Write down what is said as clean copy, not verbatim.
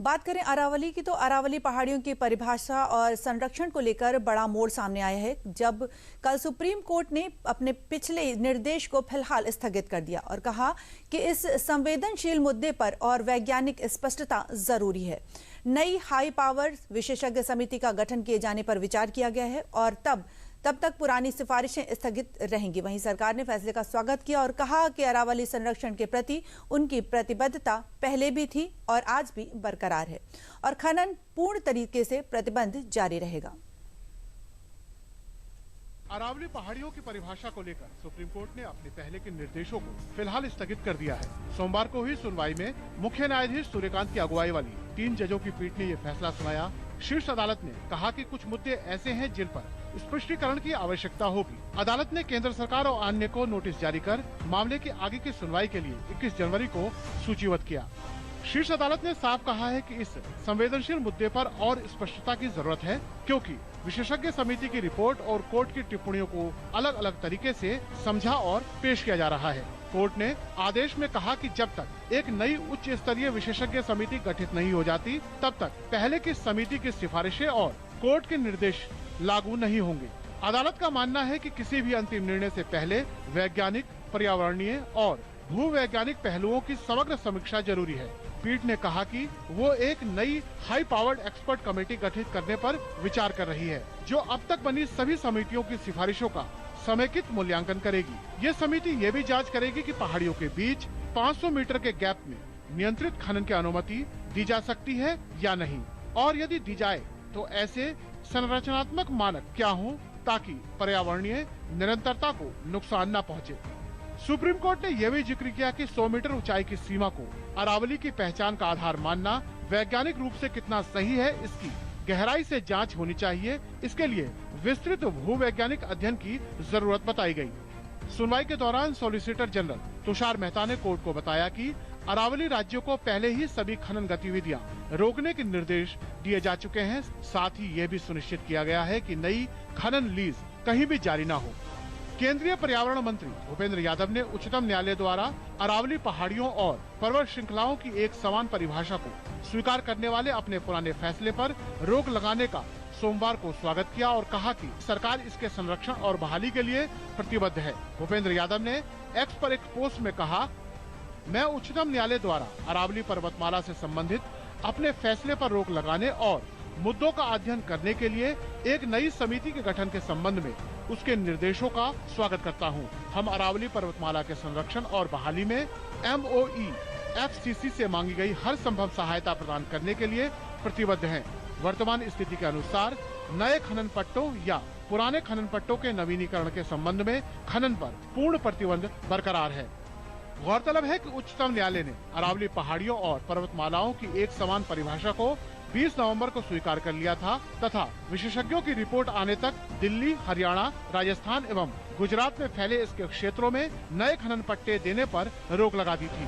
बात करें अरावली की तो अरावली पहाड़ियों की परिभाषा और संरक्षण को लेकर बड़ा मोड़ सामने आया है, जब कल सुप्रीम कोर्ट ने अपने पिछले निर्देश को फिलहाल स्थगित कर दिया और कहा कि इस संवेदनशील मुद्दे पर और वैज्ञानिक स्पष्टता जरूरी है। नई हाई पावर विशेषज्ञ समिति का गठन किए जाने पर विचार किया गया है और तब तक पुरानी सिफारिशें स्थगित रहेंगी। वहीं सरकार ने फैसले का स्वागत किया और कहा कि अरावली संरक्षण के प्रति उनकी प्रतिबद्धता पहले भी थी और आज भी बरकरार है और खनन पूर्ण तरीके से प्रतिबंध जारी रहेगा। अरावली पहाड़ियों की परिभाषा को लेकर सुप्रीम कोर्ट ने अपने पहले के निर्देशों को फिलहाल स्थगित कर दिया है। सोमवार को हुई सुनवाई में मुख्य न्यायाधीश सूर्यकांत की अगुवाई वाली 3 जजों की पीठ ने ये फैसला सुनाया। शीर्ष अदालत ने कहा कि कुछ मुद्दे ऐसे हैं जिन पर स्पष्टीकरण की आवश्यकता होगी। अदालत ने केंद्र सरकार और अन्य को नोटिस जारी कर मामले की आगे की सुनवाई के लिए 21 जनवरी को सूचीबद्ध किया। शीर्ष अदालत ने साफ कहा है कि इस संवेदनशील मुद्दे पर और स्पष्टता की जरूरत है, क्योंकि विशेषज्ञ समिति की रिपोर्ट और कोर्ट की टिप्पणियों को अलग अलग तरीके से समझा और पेश किया जा रहा है। कोर्ट ने आदेश में कहा कि जब तक एक नई उच्च स्तरीय विशेषज्ञ समिति गठित नहीं हो जाती, तब तक पहले की समिति की सिफारिशें और कोर्ट के निर्देश लागू नहीं होंगे। अदालत का मानना है कि किसी भी अंतिम निर्णय से पहले वैज्ञानिक, पर्यावरणीय और भूवैज्ञानिक पहलुओं की समग्र समीक्षा जरूरी है। पीठ ने कहा कि वो एक नई हाई पावर्ड एक्सपर्ट कमेटी गठित करने पर विचार कर रही है, जो अब तक बनी सभी समितियों की सिफारिशों का समेकित मूल्यांकन करेगी। ये समिति ये भी जांच करेगी कि पहाड़ियों के बीच 500 मीटर के गैप में नियंत्रित खनन की अनुमति दी जा सकती है या नहीं, और यदि दी जाए तो ऐसे संरचनात्मक मानक क्या हों ताकि पर्यावरणीय निरंतरता को नुकसान न पहुंचे। सुप्रीम कोर्ट ने यह भी जिक्र किया कि 100 मीटर ऊंचाई की सीमा को अरावली की पहचान का आधार मानना वैज्ञानिक रूप से कितना सही है, इसकी गहराई से जांच होनी चाहिए। इसके लिए विस्तृत भूवैज्ञानिक अध्ययन की जरूरत बताई गई। सुनवाई के दौरान सॉलिसिटर जनरल तुषार मेहता ने कोर्ट को बताया कि अरावली राज्यों को पहले ही सभी खनन गतिविधियां रोकने के निर्देश दिए जा चुके हैं। साथ ही ये भी सुनिश्चित किया गया है कि नई खनन लीज कहीं भी जारी न हो। केंद्रीय पर्यावरण मंत्री भूपेंद्र यादव ने उच्चतम न्यायालय द्वारा अरावली पहाड़ियों और पर्वत श्रृंखलाओं की एक समान परिभाषा को स्वीकार करने वाले अपने पुराने फैसले पर रोक लगाने का सोमवार को स्वागत किया और कहा कि सरकार इसके संरक्षण और बहाली के लिए प्रतिबद्ध है। भूपेंद्र यादव ने एक्स पर एक पोस्ट में कहा, मैं उच्चतम न्यायालय द्वारा अरावली पर्वतमाला से संबंधित अपने फैसले पर रोक लगाने और मुद्दों का अध्ययन करने के लिए एक नई समिति के गठन के संबंध में उसके निर्देशों का स्वागत करता हूं। हम अरावली पर्वतमाला के संरक्षण और बहाली में MOE FCC से मांगी गई हर संभव सहायता प्रदान करने के लिए प्रतिबद्ध हैं। वर्तमान स्थिति के अनुसार नए खनन पट्टों या पुराने खनन पट्टों के नवीनीकरण के संबंध में खनन पर पूर्ण प्रतिबंध बरकरार है। गौरतलब है कि उच्चतम न्यायालय ने अरावली पहाड़ियों और पर्वतमालाओं की एक समान परिभाषा को 20 नवंबर को स्वीकार कर लिया था तथा विशेषज्ञों की रिपोर्ट आने तक दिल्ली, हरियाणा, राजस्थान एवं गुजरात में फैले इसके क्षेत्रों में नए खनन पट्टे देने पर रोक लगा दी थी।